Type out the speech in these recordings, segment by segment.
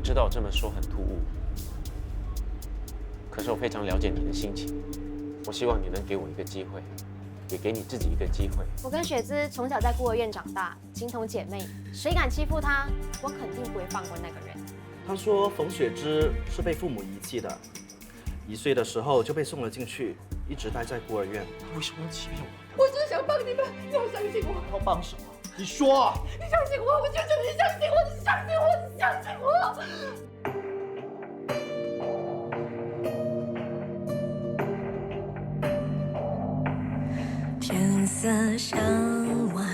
知道这么说很突兀，可是我非常了解你的心情。我希望你能给我一个机会，也给你自己一个机会。我跟雪芝从小在孤儿院长大，情同姐妹，谁敢欺负她，我肯定不会放过那个人。他说冯雪芝是被父母遗弃的，1岁的时候就被送了进去，一直待在孤儿院。为什么要欺骗我？我只是想帮你们，你要相信我。要帮什么？你说啊！你相信我，我求求你相信我，你相信我，你相信我。天色向晚，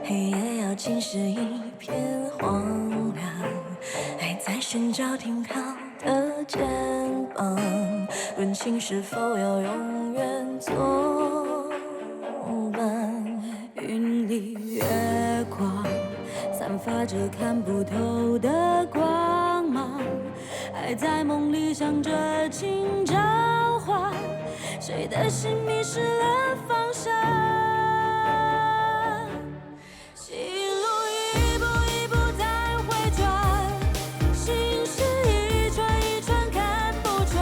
黑夜要浸湿一片荒凉，还在寻找停靠的肩膀，问情是否要永远作伴。云里月光，散发着看不透的光芒，还在梦里想着请召唤，谁的心迷失了方向？心路一步一步在回转，心事一串一串看不穿，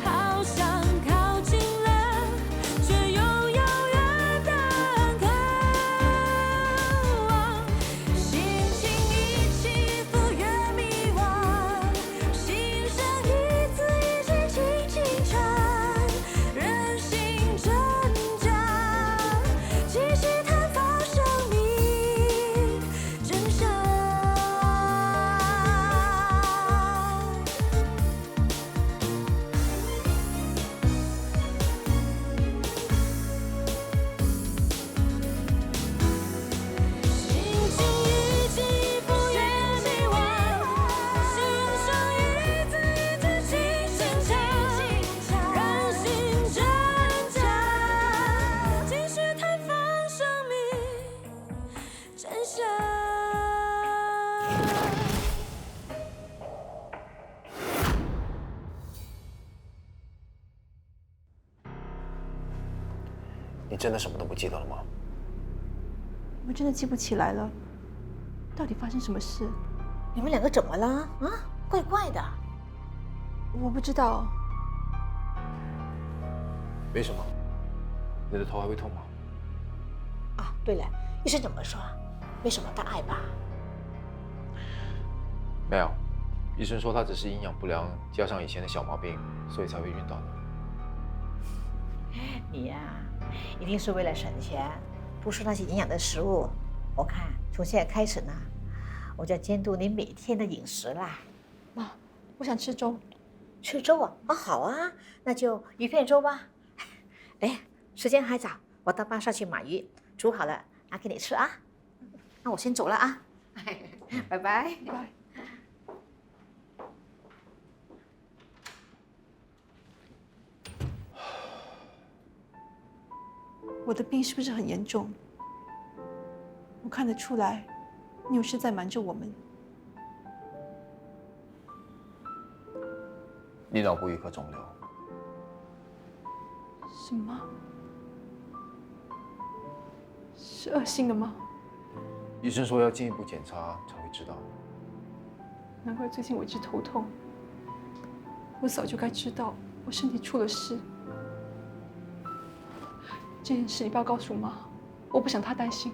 好想靠近了，却又遥远的渴望。心情一起伏越迷惘，心声一字一句轻轻传，人心挣扎，继续探访生命真相。心情一起伏越迷惘，心声一字一句轻轻唱，人心挣扎，继续探访生命真相。你真的什么都不记得了吗？我真的记不起来了，到底发生什么事？你们两个怎么了？啊，怪怪的。我不知道。没什么。你的头还会痛吗？啊，对了，医生怎么说？没什么大碍吧？没有，医生说他只是营养不良，加上以前的小毛病，所以才会晕倒的。你呀、一定是为了省钱，不吃那些营养的食物。我看从现在开始呢，我就要监督你每天的饮食啦。妈，我想吃粥。吃粥啊？啊，好啊，那就鱼片粥吧。哎，时间还早，我到巴上去买鱼，煮好了拿给你吃啊。那我先走了啊，拜拜。拜拜。我的病是不是很严重？我看得出来，你有事在瞒着我们。你脑部有一颗肿瘤，什么？是恶性的吗？医生说要进一步检查才会知道。难怪最近我一直头痛。我早就该知道我身体出了事。这件事你不要告诉妈，我不想她担心。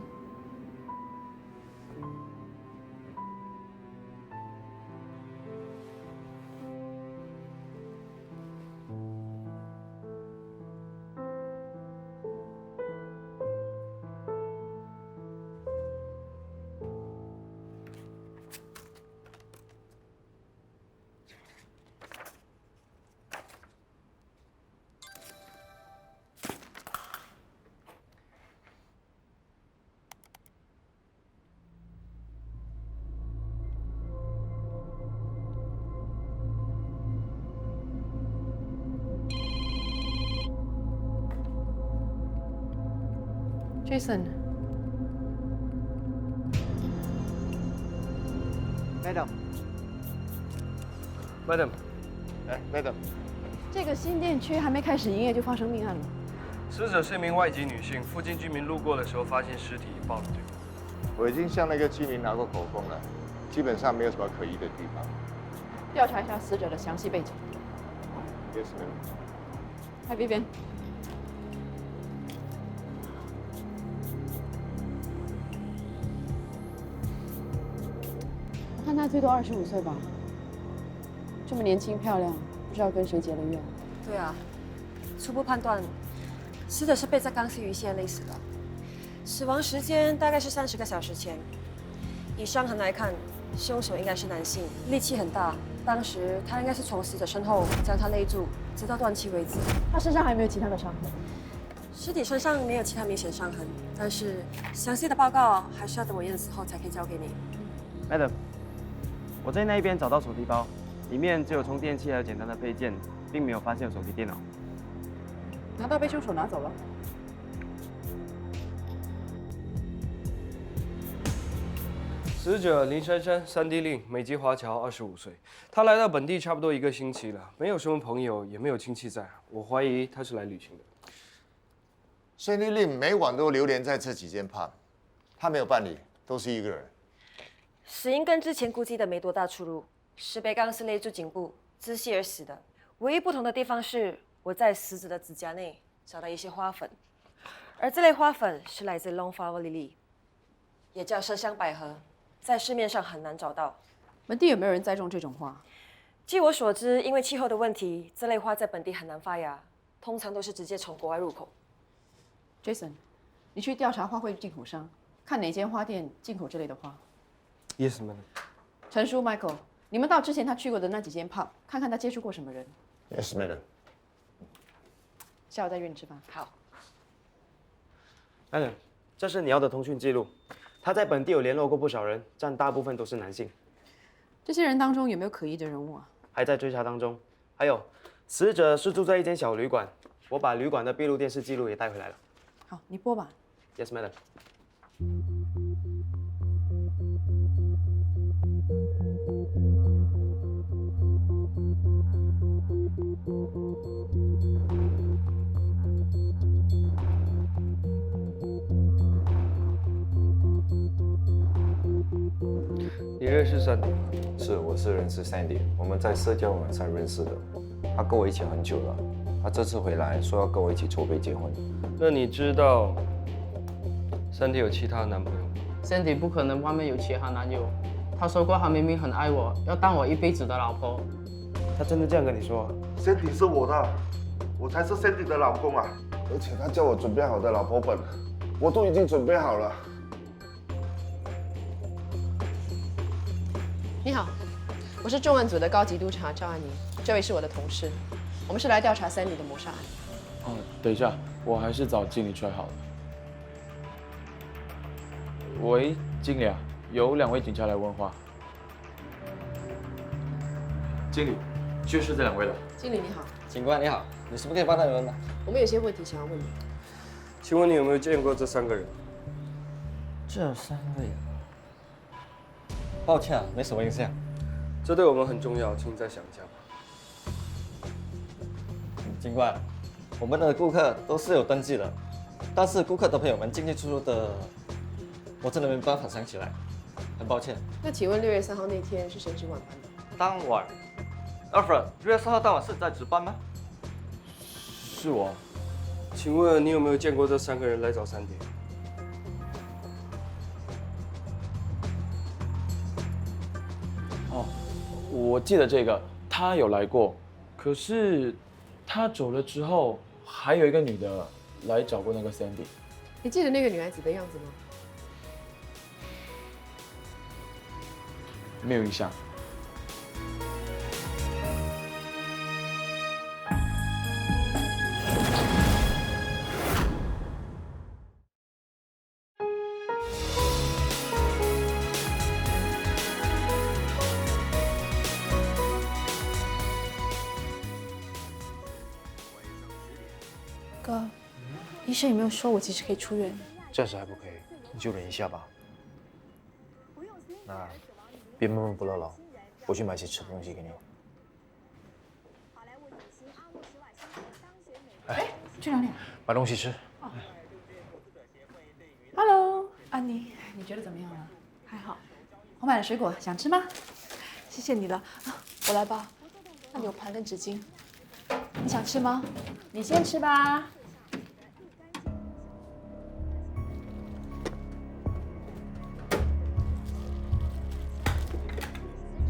Jason， Madam， 哎 ，Madam， 这个新店区还没开始营业就发生命案了。死者是一名外籍女性，附近居民路过的时候发现尸体，报了警。我已经向那个居民拿过口供了，基本上没有什么可疑的地方。调查一下死者的详细背景。 Yes, ma'am. 来，Vivian。我看他最多25岁吧，这么年轻漂亮，不知道跟谁结了怨。对啊，初步判断，死者是被在钢丝鱼线勒死的，死亡时间大概是30个小时前。以伤痕来看，凶手应该是男性，力气很大。当时他应该是从死者身后将他勒住，直到断气为止。他身上还有没有其他的伤痕？尸体身上没有其他明显伤痕，但是详细的报告还是要等我验死后才可以交给你。 Madam， 我在那一边找到手提包，里面只有充电器还有简单的配件，并没有发现手提电脑。难道被凶手拿走了？ 死者林珊珊，3D 令，美籍华侨，25岁。她来到本地差不多1个星期了，没有什么朋友，也没有亲戚在。我怀疑她是来旅行的。Sandy Lim 每晚都流连在这几间 pub， 他没有伴侣，都是一个人。死因跟之前估计的没多大出入，是被钢丝勒住颈部，窒息而死的。唯一不同的地方是，我在死者的指甲内找到一些花粉，而这类花粉是来自 Longflower Lily， 也叫麝香百合。 在市面上很难找到。本地有没有人栽种这种花？据我所知，因为气候的问题，这类花在本地很难发芽，通常都是直接从国外入口。Jason， 你去调查花卉进口商，看哪间花店进口这类的花。Yes, madam。陈叔 Michael， 你们到之前他去过的那几间 pub， 看看他接触过什么人。Yes, madam。下午再约你吃饭。好。Madam， 这是你要的通讯记录。 他在本地有联络过不少人，占大部分都是男性。这些人当中有没有可疑的人物啊？还在追查当中。还有，死者是住在一间小旅馆，我把旅馆的闭路电视记录也带回来了。好，你播吧。Yes, madam。你认识Sandy吗？是，我是认识 Sandy， 我们在社交网上认识的。他跟我一起很久了，他这次回来说要跟我一起筹备结婚。那你知道Sandy有其他男朋友吗 ？Sandy 不可能外面有其他男友，他说过他明明很爱我，要当我一辈子的老婆。他真的这样跟你说？Sandy 是我的，我才是 Sandy 的老公啊！而且他叫我准备好的老婆本，我都已经准备好了。 你好，我是重案组的高级督察赵安妮，这位是我的同事，我们是来调查Sandy的谋杀案。哦，等一下，我还是找经理出来好了。喂，经理啊，有2位警察来问话。经理，就是这2位了。经理你好，警官你好，你是不是可以帮他们吗？我们有些问题想要问你。请问你有没有见过这3个人？这3位。 抱歉啊，没什么印象。这对我们很重要，请再想一下吧。警官，我们的顾客都是有登记的，但是顾客的朋友们进进出出的，我真的没办法想起来，很抱歉。那请问6月3号那天是谁值晚班的？当晚 ，Alfred，6月4号当晚是你在值班吗？是我。请问你有没有见过这3个人来找Sandy？哦，我记得这个，他有来过，可是他走了之后，还有一个女的来找过那个 Sandy。你记得那个女孩子的样子吗？没有印象。哥，医生有没有说我其实可以出院？暂时还不可以，你就忍一下吧。那别闷闷不乐了，我去买些吃的东西给你。哎，去哪里？买东西吃。Hello， 安妮，你觉得怎么样啊？还好。我买了水果，想吃吗？谢谢你了，我来吧。那里有盘跟纸巾，你想吃吗？你先吃吧。死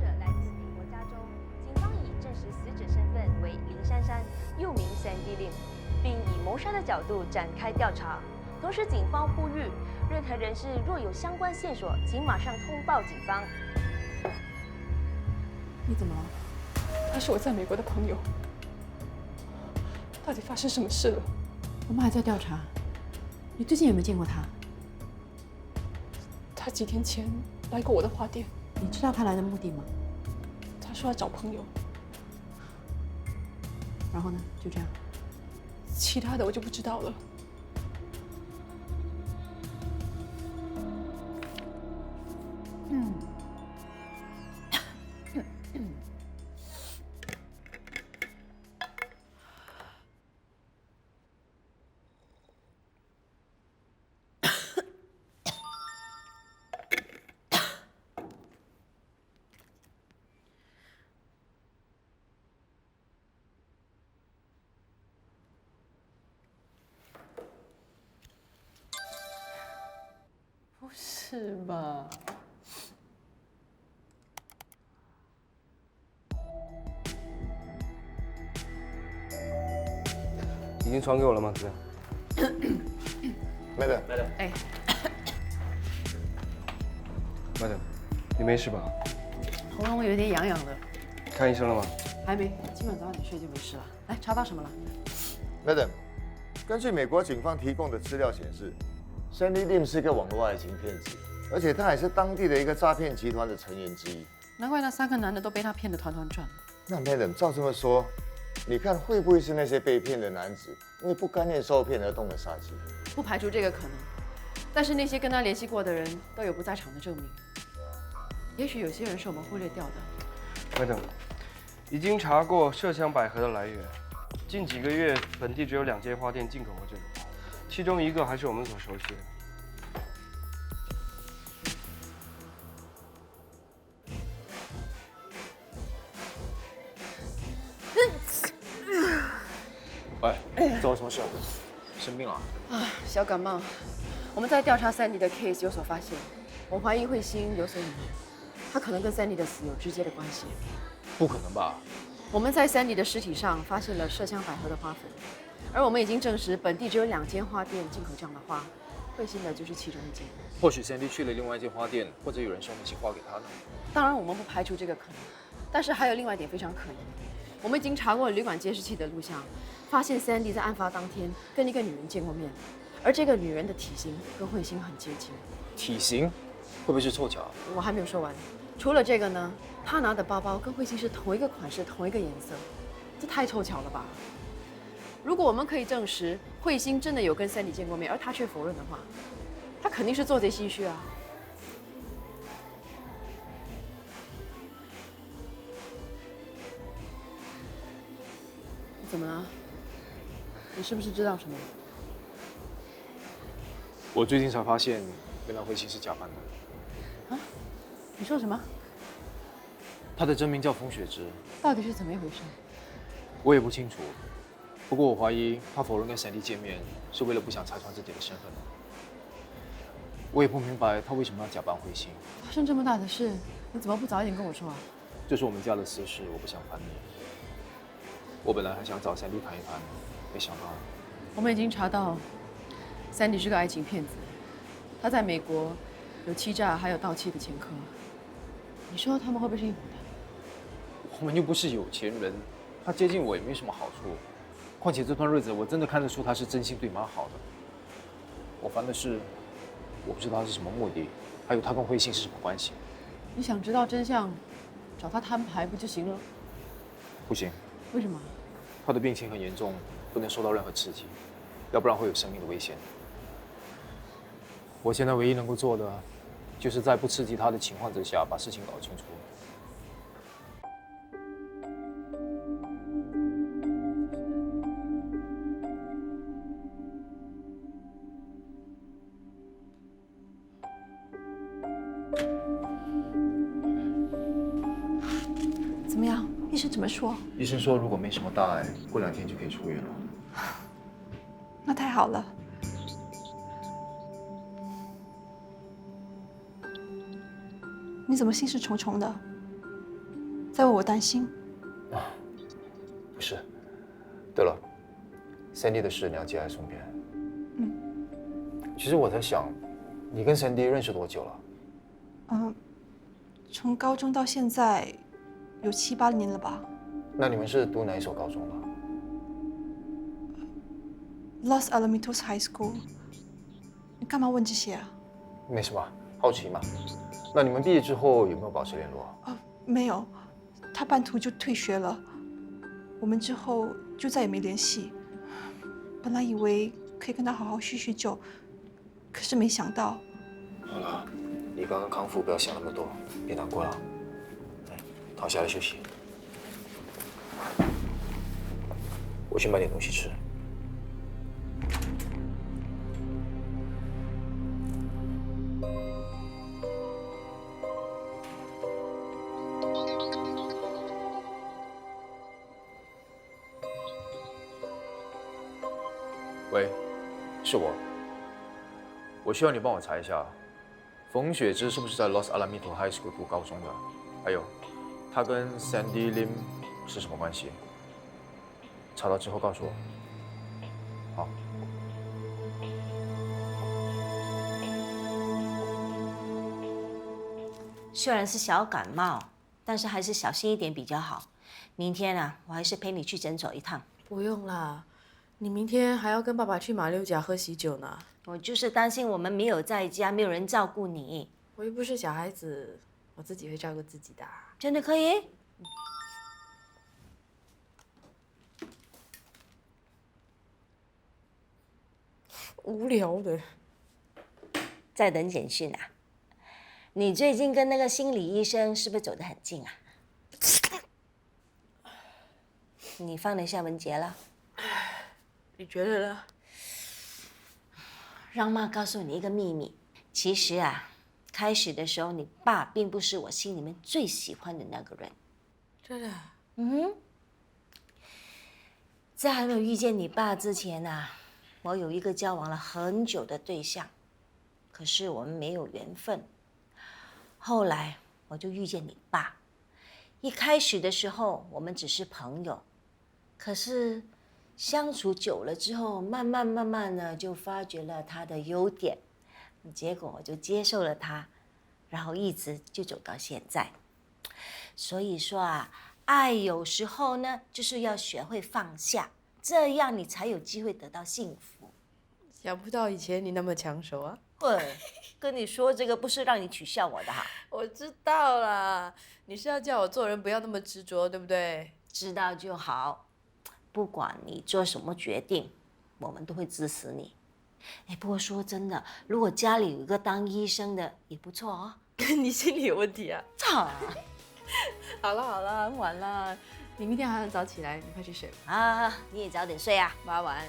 者来自美国加州，警方已证实死者身份为林珊珊，又名Sandy Lim，并以谋杀的角度展开调查。同时，警方呼吁任何人士若有相关线索，请马上通报警方。你怎么了？他是我在美国的朋友，到底发生什么事了？我们还在调查。你最近有没有见过他？他几天前来过我的花店。你知道他来的目的吗？他说要找朋友。然后呢？就这样。其他的我就不知道了。不是吧？已经传给我了吗，子阳？Madam，哎，Madam，你没事吧？喉咙有点痒痒的。看医生了吗？还没，今晚早点睡就没事了。来，查到什么了 ？Madam，根据美国警方提供的资料显示，Sandy Lim 是一个网络爱情骗子，而且他还是当地的一个诈骗集团的成员之一。难怪那3个男的都被他骗得团团转。那 Madam， 照这么说，你看会不会是那些被骗的男子因为不甘愿受骗而动了杀机？不排除这个可能，但是那些跟他联系过的人都有不在场的证明。也许有些人是我们忽略掉的。Madam，已经查过麝香百合的来源，近几个月本地只有2间花店进口过这个花，其中一个还是我们所熟悉的。喂，找我什么事？生病了？啊，小感冒。我们在调查Sandy的 case 有所发现，我怀疑慧心有所隐瞒，她可能跟Sandy的死有直接的关系。不可能吧？我们在Sandy的尸体上发现了麝香百合的花粉，而我们已经证实本地只有2间花店进口这样的花，慧心的就是其中一间。或许 Sandy 去了另外一间花店，或者有人送那些花给他呢。当然，我们不排除这个可能，但是还有另外一点非常可疑。我们已经查过旅馆监视器的录像，发现Sandy在案发当天跟一个女人见过面，而这个女人的体型跟慧心很接近。体型会不会是凑巧？我还没有说完。除了这个呢，她拿的包包跟慧心是同一个款式、同一个颜色，这太凑巧了吧？如果我们可以证实慧心真的有跟Sandy见过面，而她却否认的话，她肯定是做贼心虚啊。怎么了？你是不是知道什么？我最近才发现，原来慧心是假扮的。啊？你说什么？她的真名叫风雪芝。到底是怎么一回事？我也不清楚，不过我怀疑她否认跟Sandy见面，是为了不想拆穿自己的身份。我也不明白她为什么要假扮慧心。发生这么大的事，你怎么不早一点跟我说啊？这是我们家的私事，我不想烦你。我本来还想找Sandy谈一谈，没想到。我们已经查到，Sandy是个爱情骗子，他在美国有欺诈还有盗窃的前科。你说他们会不会是一伙的？我们又不是有钱人，他接近我也没什么好处。况且这段日子我真的看得出他是真心对妈好的。我烦的是，我不知道他是什么目的，还有他跟慧心是什么关系。你想知道真相，找他摊牌不就行了？不行。为什么？他的病情很严重，不能受到任何刺激，要不然会有生命的危险。我现在唯一能够做的，就是在不刺激他的情况之下，把事情搞清楚。怎么样？医生怎么说？医生说如果没什么大碍，过2天就可以出院了。那太好了。你怎么心事重重的？在为我担心？不是。对了，Sandy 的事你要节哀顺变。其实我在想，你跟 Sandy 认识多久了？从高中到现在，有7、8年了吧。那你们是读哪一所高中的？Los Alamitos High School。你干嘛问这些啊？没什么，好奇嘛。那你们毕业之后有没有保持联络？没有，他半途就退学了，我们之后就再也没联系。本来以为可以跟他好好叙叙旧，可是没想到。好了，你刚刚康复，不要想那么多，别难过了。躺下来休息。我去买点东西吃。喂，是我。我需要你帮我查一下，冯雪芝是不是在 Los Alamitos High School 读高中的？还有，她跟 Sandy Lim 是什么关系？查到之后告诉我。好。虽然是小感冒，但是还是小心一点比较好。明天啊，我还是陪你去诊所一趟。不用啦。你明天还要跟爸爸去马六甲喝喜酒呢。我就是担心我们没有在家，没有人照顾你。我又不是小孩子，我自己会照顾自己的。真的可以？无聊的。在等简讯啊？你最近跟那个心理医生是不是走得很近啊？你放得下文杰了？你觉得呢？让妈告诉你一个秘密，其实啊，开始的时候你爸并不是我心里面最喜欢的那个人。真的？在还没有遇见你爸之前啊，我有一个交往了很久的对象，可是我们没有缘分。后来我就遇见你爸，一开始的时候我们只是朋友，可是相处久了之后，慢慢的就发觉了他的优点，结果我就接受了他，然后一直就走到现在。所以说啊，爱有时候呢，就是要学会放下，这样你才有机会得到幸福。想不到以前你那么抢手啊！对，跟你说这个不是让你取笑我的哈。我知道啦，你是要叫我做人不要那么执着，对不对？知道就好。不管你做什么决定，我们都会支持你。哎，不过说真的，如果家里有一个当医生的也不错哦。你心里有问题啊？操！好了，很晚了，你明天还很早起来，你快去睡吧。啊，你也早点睡啊。妈晚安。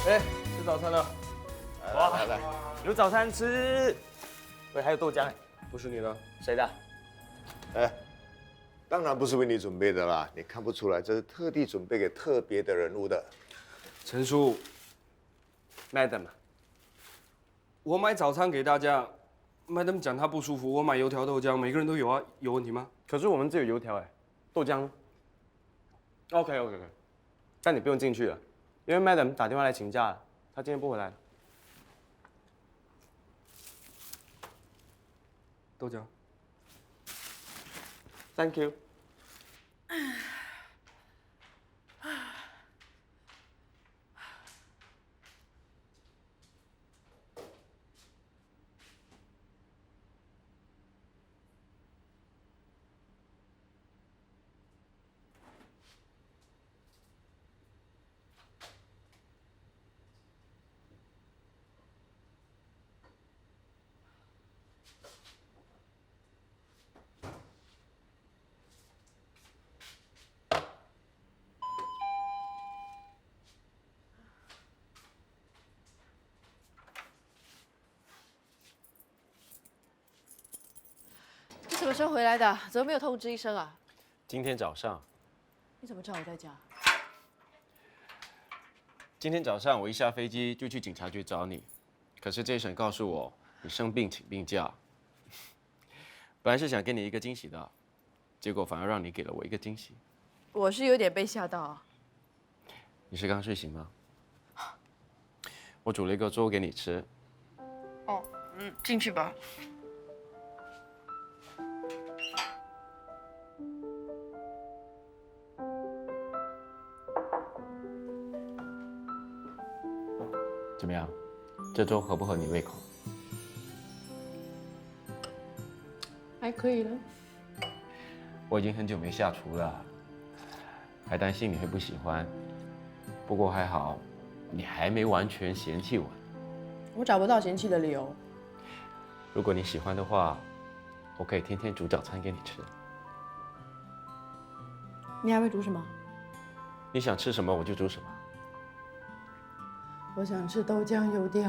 哎，吃早餐了。来，有早餐吃。喂，还有豆浆哎，不是你的，谁的？哎，当然不是为你准备的啦，你看不出来，这是特地准备给特别的人物的。陈叔 ，Madam， 我买早餐给大家，Madam 讲她不舒服，我买油条豆浆，每个人都有啊，有问题吗？可是我们只有油条哎，豆浆。OK， 但你不用进去了，因为 Madam 打电话来请假了，她今天不回来了。豆浆。Thank you。么时候回来的？怎么没有通知一声啊？今天早上，你怎么知道我在家？今天早上我一下飞机就去警察局找你，可是Jason告诉我你生病请病假。本来是想给你一个惊喜的，结果反而让你给了我一个惊喜。我是有点被吓到啊。你是刚睡醒吗？我煮了一个粥给你吃。哦，进去吧。怎么样？这粥合不合你胃口？还可以了。我已经很久没下厨了，还担心你会不喜欢。不过还好，你还没完全嫌弃我。我找不到嫌弃的理由。如果你喜欢的话，我可以天天煮早餐给你吃。你还会煮什么？你想吃什么我就煮什么。我想吃豆浆油条。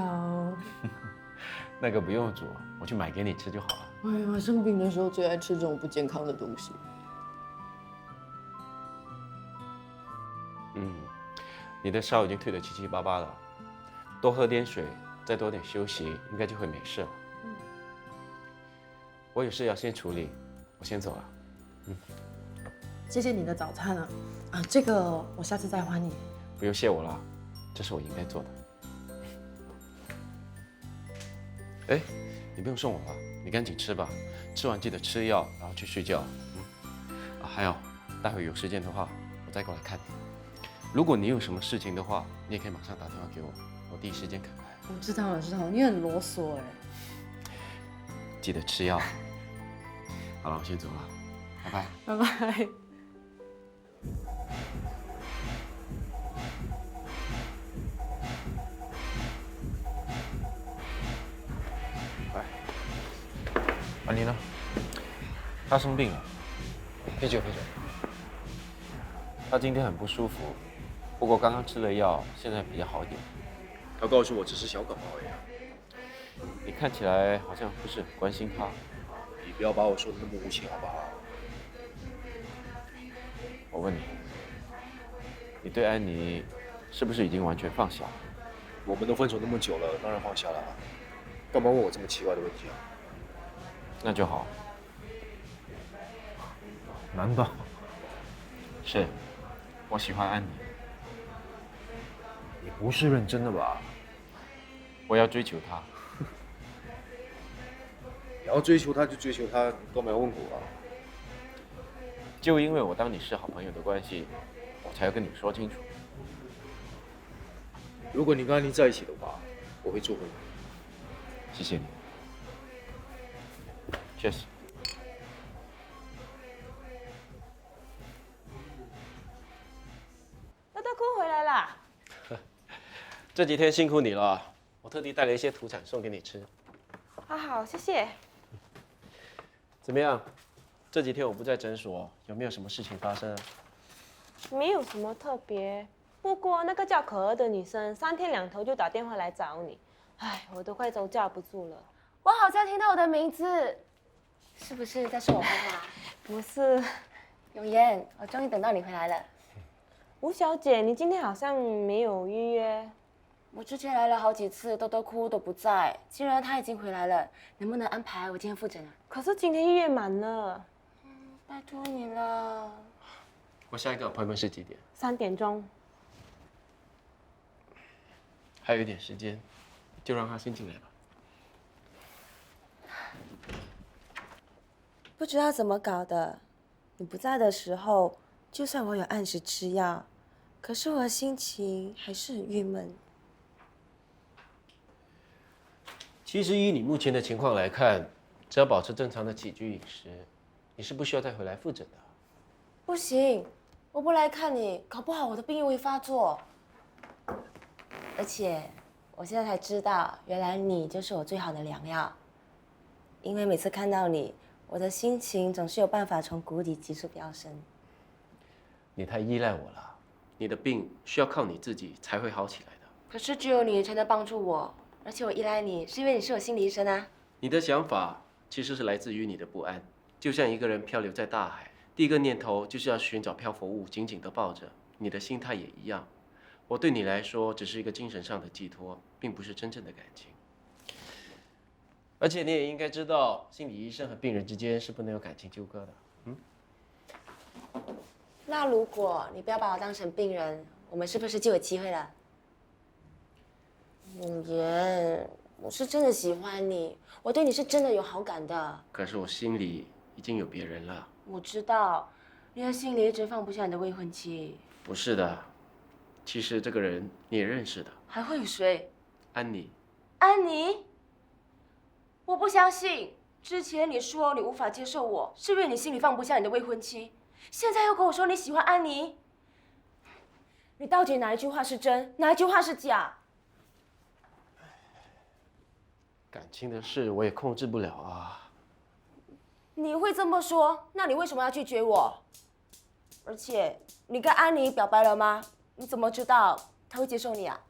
那个不用煮，我去买给你吃就好了。哎呀，生病的时候最爱吃这种不健康的东西。你的烧已经退得七七八八了，多喝点水，再多点休息，应该就会没事了。我有事要先处理，我先走了。谢谢你的早餐啊，这个我下次再还你。不用谢我了，这是我应该做的。哎，你不用送我了，你赶紧吃吧，吃完记得吃药，然后去睡觉。还有，待会有时间的话，我再过来看你。如果你有什么事情的话，你也可以马上打电话给我，我第一时间赶来。我知道了，你很啰嗦哎。记得吃药。好了，我先走了，拜拜。拜拜。安妮呢？她生病了。啤酒。她今天很不舒服，不过刚刚吃了药，现在比较好一点。他告诉我只是小感冒而已。你看起来好像不是很关心她。你不要把我说的那么无情好不好？我问你，你对安妮是不是已经完全放下了？我们都分手那么久了，当然放下了。干嘛问我这么奇怪的问题啊？那就好。难道？是，我喜欢安妮。你不是认真的吧？我要追求她。你要追求她就追求她，你都没有问过啊？就因为我当你是好朋友的关系，我才要跟你说清楚。如果你跟安妮在一起的话，我会做回来。谢谢你。确实。豆豆哭回来啦！这几天辛苦你了，我特地带了一些土产送给你吃。好，谢谢。怎么样？这几天我不在诊所，有没有什么事情发生？没有什么特别，不过那个叫可儿的女生3天2头就打电话来找你，哎，我都快招架不住了。我好像听到我的名字，是不是在说我坏话？不是，永言，我终于等到你回来了。吴小姐，你今天好像没有预约。我之前来了好几次，豆豆哭都不在，既然他已经回来了，能不能安排我今天复诊啊？可是今天预约满了。拜托你了。我下一个appointment是几点？3点钟。还有一点时间，就让他先进来吧。不知道怎么搞的，你不在的时候，就算我有按时吃药，可是我心情还是很郁闷。其实以你目前的情况来看，只要保持正常的起居饮食，你是不需要再回来复诊的。不行，我不来看你，搞不好我的病又会发作。而且，我现在才知道，原来你就是我最好的良药。因为每次看到你，我的心情总是有办法从谷底急速飙升。你太依赖我了，你的病需要靠你自己才会好起来的。可是只有你才能帮助我，而且我依赖你是因为你是我心理医生啊。你的想法其实是来自于你的不安，就像一个人漂流在大海，第一个念头就是要寻找漂浮物，紧紧地抱着。你的心态也一样，我对你来说只是一个精神上的寄托，并不是真正的感情。而且你也应该知道，心理医生和病人之间是不能有感情纠葛的。那如果你不要把我当成病人，我们是不是就有机会了？永言，我是真的喜欢你，我对你是真的有好感的。可是我心里已经有别人了。我知道，你的心里一直放不下你的未婚妻。不是的，其实这个人你也认识的。还会有谁？安妮。安妮？我不相信，之前你说你无法接受我，是因为你心里放不下你的未婚妻，现在又跟我说你喜欢安妮，你到底哪一句话是真，哪一句话是假？感情的事我也控制不了啊。你会这么说，那你为什么要拒绝我？而且你跟安妮表白了吗？你怎么知道她会接受你啊？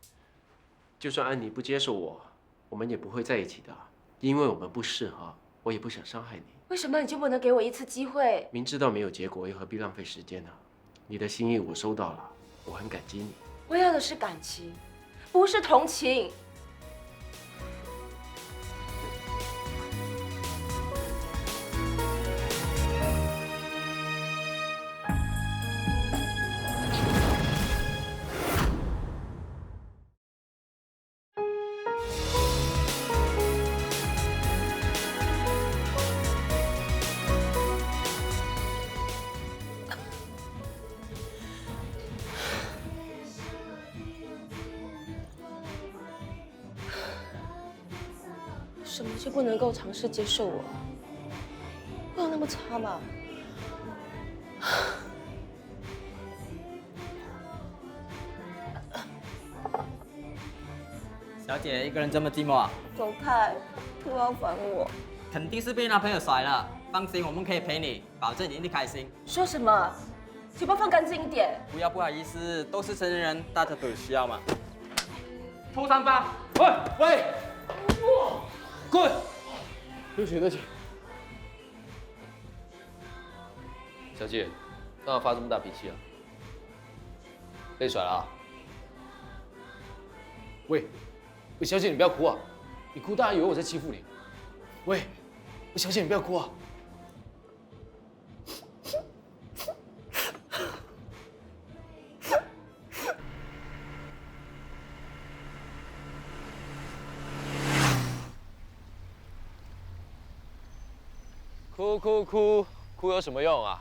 就算安妮不接受我，我们也不会在一起的，因为我们不适合，我也不想伤害你。为什么你就不能给我一次机会？明知道没有结果，又何必浪费时间呢？你的心意我收到了，我很感激你。我要的是感情，不是同情。什么就不能够尝试接受我？不要那么差嘛！小姐一个人这么寂寞啊？走开，不要烦我！肯定是被男朋友甩了。放心，我们可以陪你，保证你一定开心。说什么？嘴巴放干净一点！不要不好意思，都是成年人，大家都有需要嘛。偷3发！喂！滚！对不起，对不起。小姐，干嘛发这么大脾气啊？被甩了啊？喂，小姐你不要哭啊！你哭大家以为我在欺负你。喂，小姐你不要哭啊！哭有什么用啊？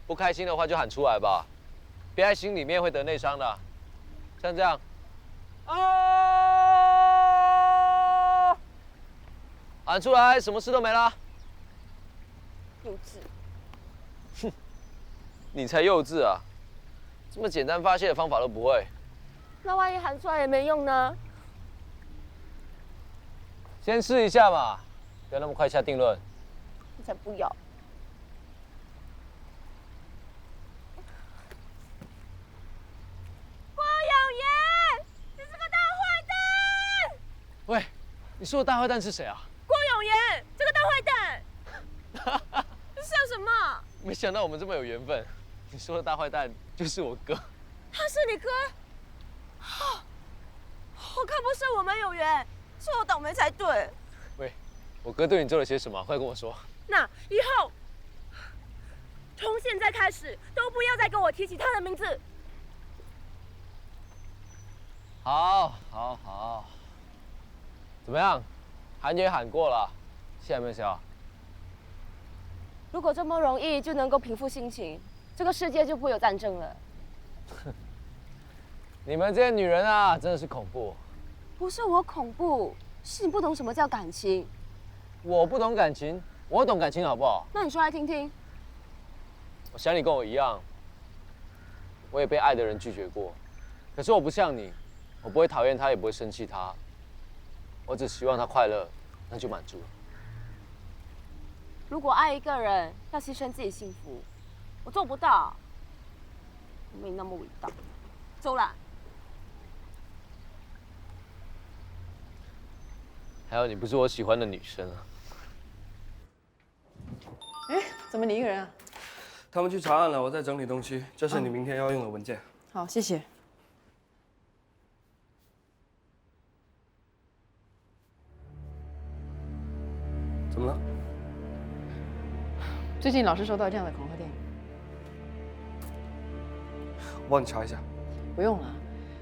不开心的话就喊出来吧，憋在心里面会得内伤的。像这样，啊，喊出来，什么事都没了。幼稚。哼，你才幼稚啊！这么简单发泄的方法都不会。那万一喊出来也没用呢？先试一下嘛，不要那么快下定论。我才不要！郭永言，你是个大坏蛋！喂，你说的大坏蛋是谁啊？郭永言，这个大坏蛋！你笑什么？没想到我们这么有缘分。你说的大坏蛋就是我哥。他是你哥？我看不是我们有缘，是我倒霉才对。喂，我哥对你做了些什么？快跟我说。那以后，从现在开始都不要再跟我提起他的名字。好，怎么样？喊也喊过了，现在有没有效？如果这么容易就能够平复心情，这个世界就不会有战争了。你们这些女人啊，真的是恐怖。不是我恐怖，是你不懂什么叫感情。我不懂感情，我懂感情，好不好？那你说来听听。我想你跟我一样，我也被爱的人拒绝过，可是我不像你，我不会讨厌他，也不会生气他，我只希望他快乐，那就满足了。如果爱一个人要牺牲自己幸福，我做不到，我没那么伟大。走啦。还有，你不是我喜欢的女生啊。哎，怎么你一个人啊？他们去查案了，我在整理东西。这是你明天要用的文件。好，谢谢。怎么了？最近老是收到这样的恐吓电话。我帮你查一下。不用了，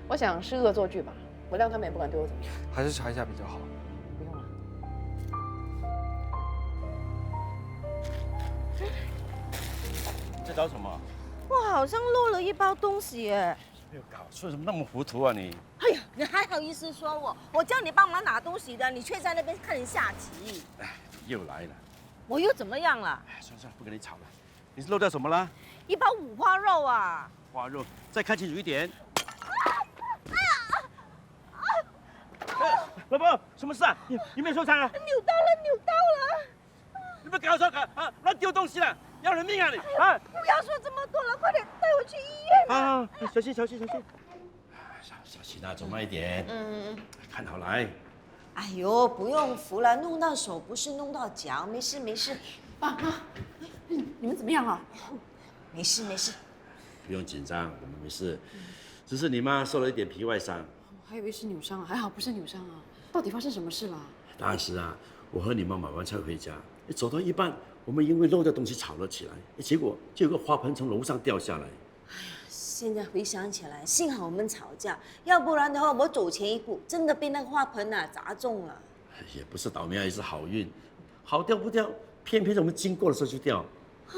我想是恶作剧吧，我谅他们也不敢对我怎么样。还是查一下比较好。不用了。在找什么？我好像漏了一包东西耶。没有搞错，怎么那么糊涂啊你？哎呀，你还好意思说我？我叫你帮忙拿东西的，你却在那边看人下棋。哎，又来了。我又怎么样了？算了算了，不跟你吵了。你是漏掉什么了？一包五花肉啊！花肉，再看清楚一点。老婆，什么事啊？你没有受伤啊？扭到了，扭到了！你们搞错啊！乱丢东西了，要人命啊你！啊！不要说这么多了，快点带我去医院啊！小心小心小心！小心啊，走慢一点。看好来。哎呦，不用扶了，弄到手不是弄到脚，没事没事。爸妈，你们怎么样啊？没事没事。不用紧张，我们没事，只是你妈受了一点皮外伤。我还以为是扭伤，还好不是扭伤啊。到底发生什么事了？当时啊，我和你妈买完菜回家，走到一半，我们因为漏掉东西吵了起来，结果就有个花盆从楼上掉下来。现在回想起来，幸好我们吵架，要不然的话，我走前一步，真的被那个花盆砸中了。也不是倒霉，也是好运，好掉不掉，偏偏我们经过的时候就掉。啊，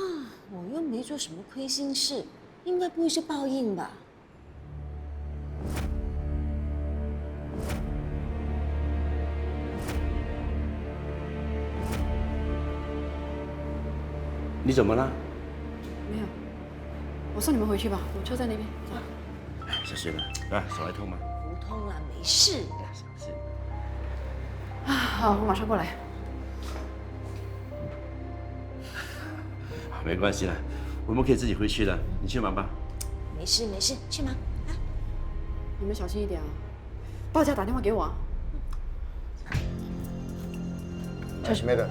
我又没做什么亏心事，应该不会是报应吧？你怎么了？没有，我送你们回去吧，我车在那边。走。小心了，来，手还痛吗？不痛了，没事。小心。啊，好，我马上过来。没关系了，我们可以自己回去的，你去忙吧。没事没事，去忙。你们小心一点啊！到家打电话给我啊。这是没的。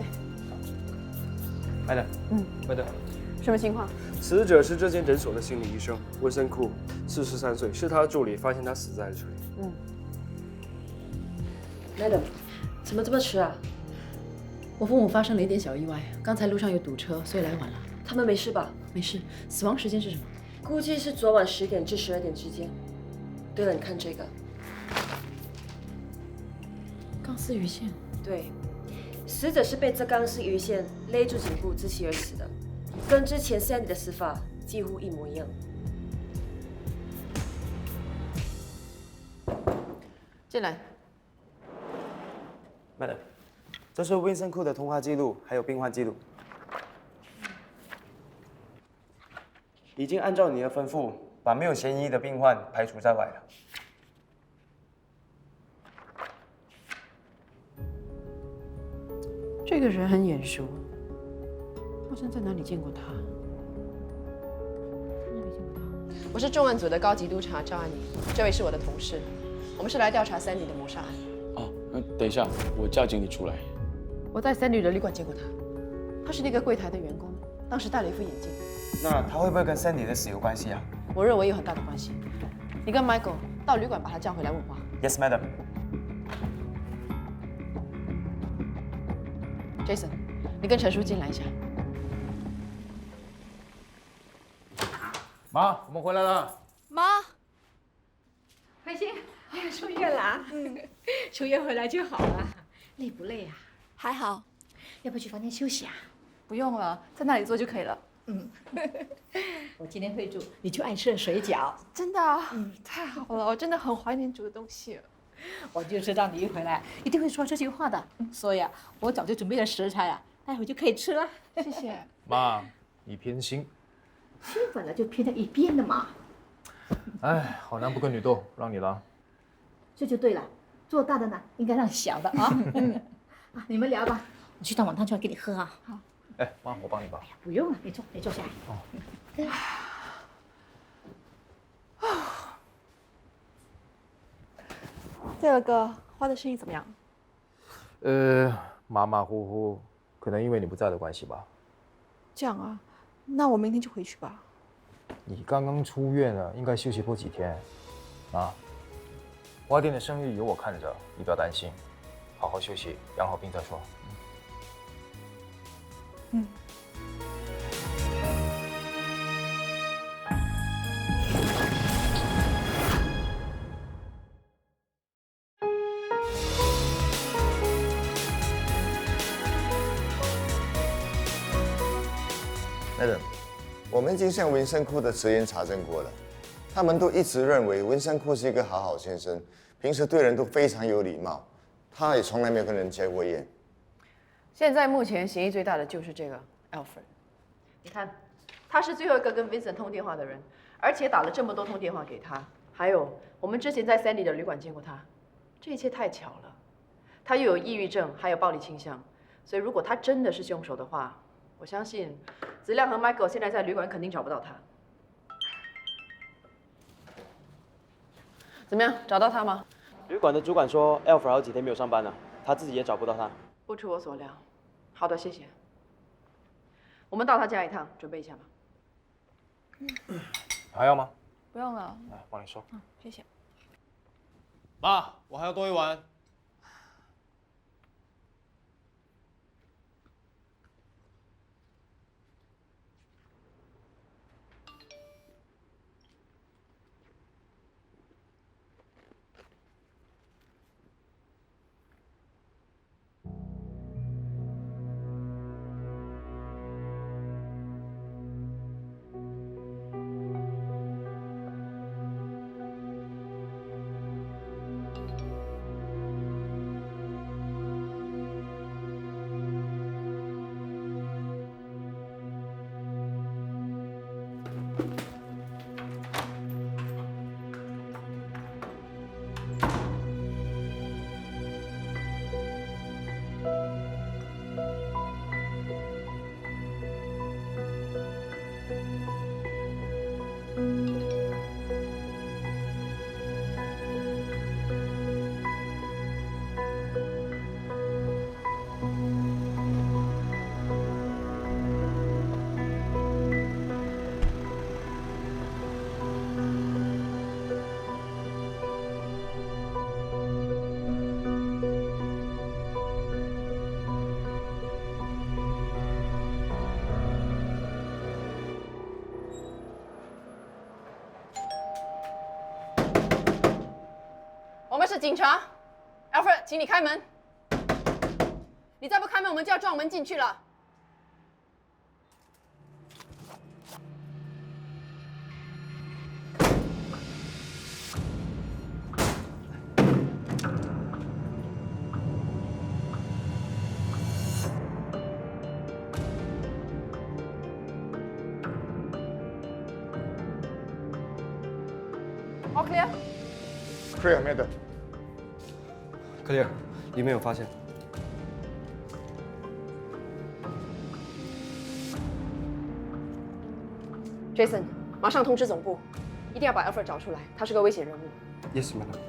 来的，来的。什么情况？死者是这间诊所的心理医生温森库，43岁，是他的助理发现他死在了这里。Madam， 怎么这么迟啊？我父母发生了一点小意外，刚才路上有堵车，所以来晚了。他们没事吧？没事。死亡时间是什么？估计是昨晚10点至12点之间。对了，你看这个，钢丝鱼线。对，死者是被这钢丝鱼线勒住颈部窒息而死的，跟之前 Sandy 的死法几乎一模一样。进来。Madam， 这是温森库的通话记录，还有病患记录。已经按照你的吩咐，把没有嫌疑的病患排除在外了。这个人很眼熟，好像在哪里见过他。我是重案组的高级督察赵安妮，这位是我的同事，我们是来调查Sandy的谋杀案。哦，等一下，我叫经理出来。我在Sandy的旅馆见过他，他是那个柜台的员工，当时戴了一副眼镜。那他会不会跟Sandy的死有关系啊？我认为有很大的关系。你跟 Michael 到旅馆把他叫回来问话。Yes, madam. Jason， 你跟陈叔进来一下。妈，我们回来了。妈，慧心，出院了啊！出院回来就好了。累不累啊？还好。要不去房间休息啊？不用了，在那里坐就可以了。我今天会煮你就爱吃的水饺。真的啊？太好了，我真的很怀念煮的东西。我就知道你一回来一定会说这句话的，所以啊，我早就准备了食材啊，待会就可以吃了。谢谢。妈，你偏心。心本来就偏在一边的嘛。哎，好男不跟女斗，让你了。这就对了，做大的呢应该让小的啊。啊，你们聊吧，我去倒碗汤出来给你喝啊。好。哎，妈，我帮你吧。不用了，你坐下来。哦。对了，哥，花的生意怎么样？马马虎虎，可能因为你不在的关系吧。这样啊，那我明天就回去吧。你刚刚出院了，应该休息多几天。啊，花店的生意有我看着，你不要担心，好好休息，养好病再说。嗯。Madam， 我们已经向文森库的职员查证过了，他们都一直认为文森库是一个好好先生，平时对人都非常有礼貌，他也从来没有跟人结过烟。现在目前嫌疑最大的就是这个 Alfred， 你看，他是最后一个跟 Vincent 通电话的人，而且打了这么多通电话给他，还有我们之前在 Sandy 的旅馆见过他，这一切太巧了。他又有抑郁症，还有暴力倾向，所以如果他真的是凶手的话，我相信子亮和 Michael 现在在旅馆肯定找不到他。怎么样，找到他吗？旅馆的主管说 Alfred 好几天没有上班了，他自己也找不到他。不出我所料。好的，谢谢。我们到他家一趟，准备一下吧。还要吗？不用了。来，帮你收。谢谢。妈，我还要多一碗。我们是警察 ，Alfred， 请你开门。你再不开门，我们就要撞门进去了。All clear？ Clear, Madam。Clear， 里面有发现。Jason， 马上通知总部，一定要把 Alfred 找出来，他是个危险人物。Yes, madam。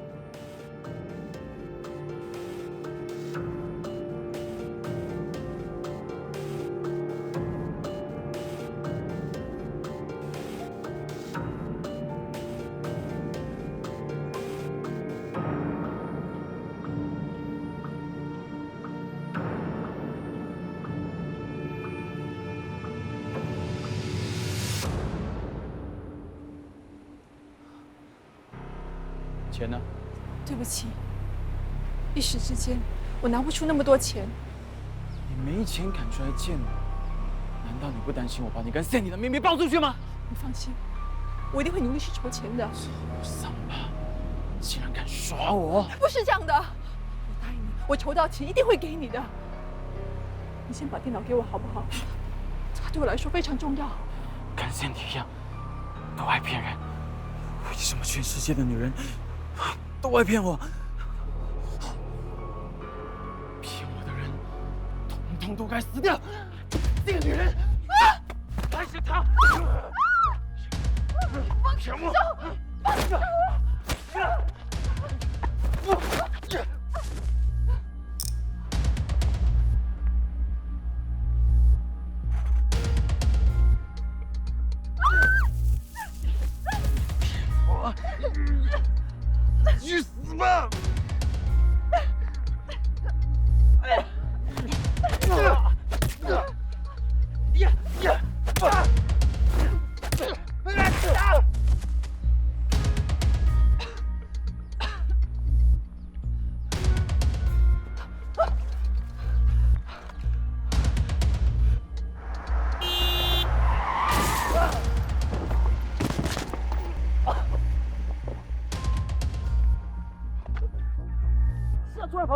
钱呢？对不起，一时之间我拿不出那么多钱。你没钱赶出来见我，难道你不担心我把你跟 Sandy 的秘密爆出去吗？你放心，我一定会努力去筹钱的。桑巴，竟然敢耍我！不是这样的，我答应你，我筹到钱一定会给你的。你先把电脑给我好不好？它对我来说非常重要。跟 Sandy 一样，都爱骗人。为什么全世界的女人都爱骗我？骗我的人，统统都该死掉！这个女人，还是她！骗我！放手！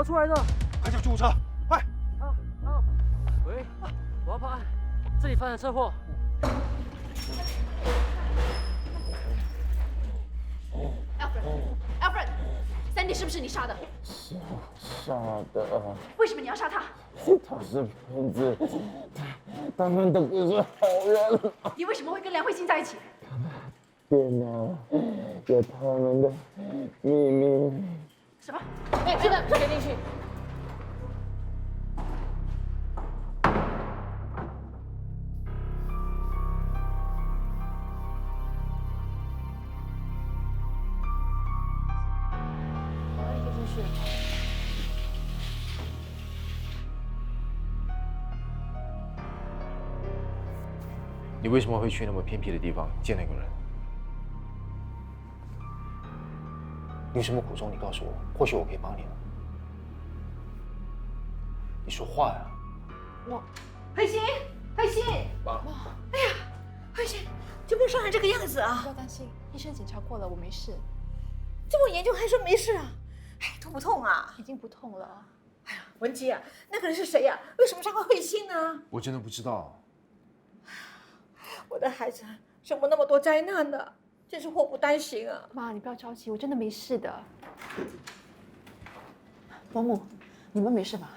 出来的！快叫救护车！快！喂，我要报案，这里发生车祸。Alfred，Sandy 是不是你杀的？杀的。为什么你要杀他？他是骗子，他们都不是好人。你为什么会跟梁慧欣在一起？电脑有他们的秘密。什么？哎，这个不给进去。你为什么会去那么偏僻的地方见那个人？你有什么苦衷？你告诉我，或许我可以帮你呢。你说话呀！慧欣，慧欣，妈，哎呀，慧欣，怎么伤成这个样子啊？不要担心，医生检查过了，我没事。这么严重还说没事啊？哎，痛不痛啊？已经不痛了。哎呀，文姬啊，那个人是谁呀？为什么伤害慧欣呢？我真的不知道。我的孩子怎么那么多灾难呢？真是祸不单行啊！妈，你不要着急，我真的没事的。伯母，你们没事吧？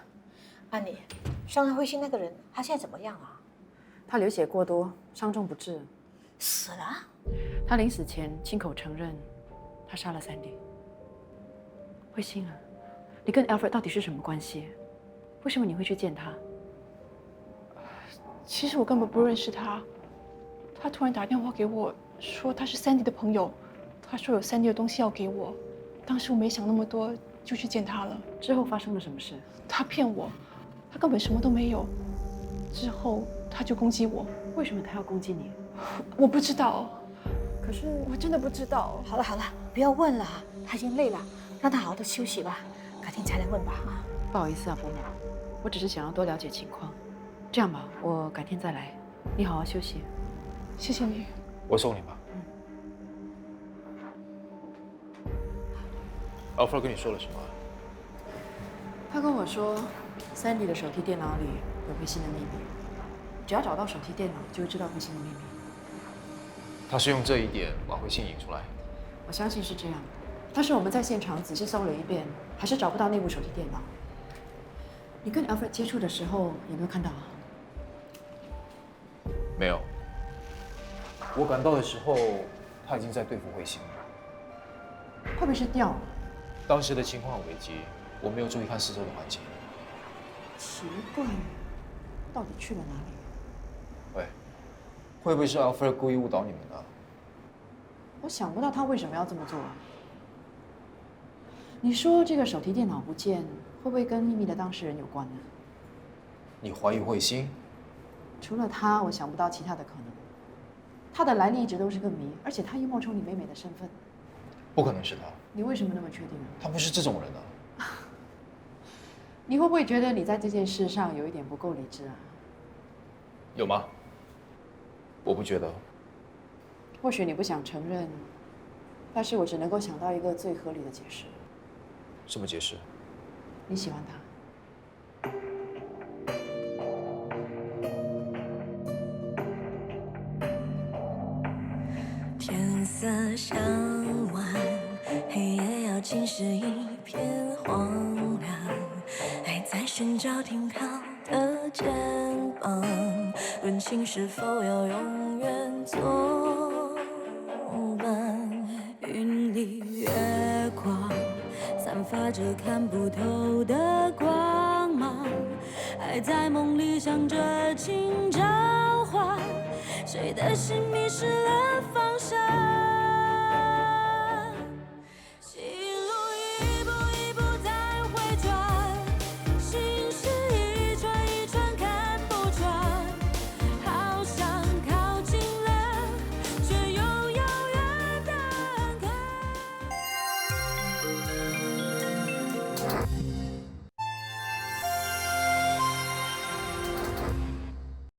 安妮，伤害慧欣那个人，他现在怎么样啊？他流血过多，伤重不治，死了。他临死前亲口承认，他杀了Sandy。慧欣啊，你跟 Alfred 到底是什么关系？为什么你会去见他？其实我根本不认识他。他突然打电话给我，说他是Sandy的朋友，他说有Sandy的东西要给我。当时我没想那么多，就去见他了。之后发生了什么事？他骗我，他根本什么都没有。之后他就攻击我。为什么他要攻击你？我不知道。可是我真的不知道。好了好了，不要问了，他已经累了，让他好好的休息吧，改天再来问吧啊。不好意思啊，伯母，我只是想要多了解情况。这样吧，我改天再来，你好好休息。谢谢你。我送你吧。Alfred 跟你说了什么？他跟我说，Sandy 的手提电脑里有慧欣的秘密，只要找到手提电脑，就会知道慧欣的秘密。他是用这一点把慧欣引出来。我相信是这样，但是我们在现场仔细搜了一遍，还是找不到那部手提电脑。你跟 Alfred 接触的时候有没有看到啊？没有。我赶到的时候，他已经在对付慧欣了。会不会是掉了？当时的情况很危急，我没有注意看四周的环境。奇怪，到底去了哪里？喂，会不会是 Alfred 故意误导你们的？我想不到他为什么要这么做。你说这个手提电脑不见，会不会跟秘密的当事人有关呢？你怀疑慧欣？除了他，我想不到其他的可能。他的来历一直都是个谜，而且他又冒充李美美的身份，不可能是他。你为什么那么确定啊？他不是这种人啊。你会不会觉得你在这件事上有一点不够理智啊？有吗？我不觉得。或许你不想承认，但是我只能够想到一个最合理的解释。什么解释？你喜欢他。天色向晚，黑夜要浸湿一片荒凉，还在寻找停靠的肩膀，问情是否要永远作伴？云里月光，散发着看不透的光芒，还在梦里想着请召唤。谁的心迷失了方向？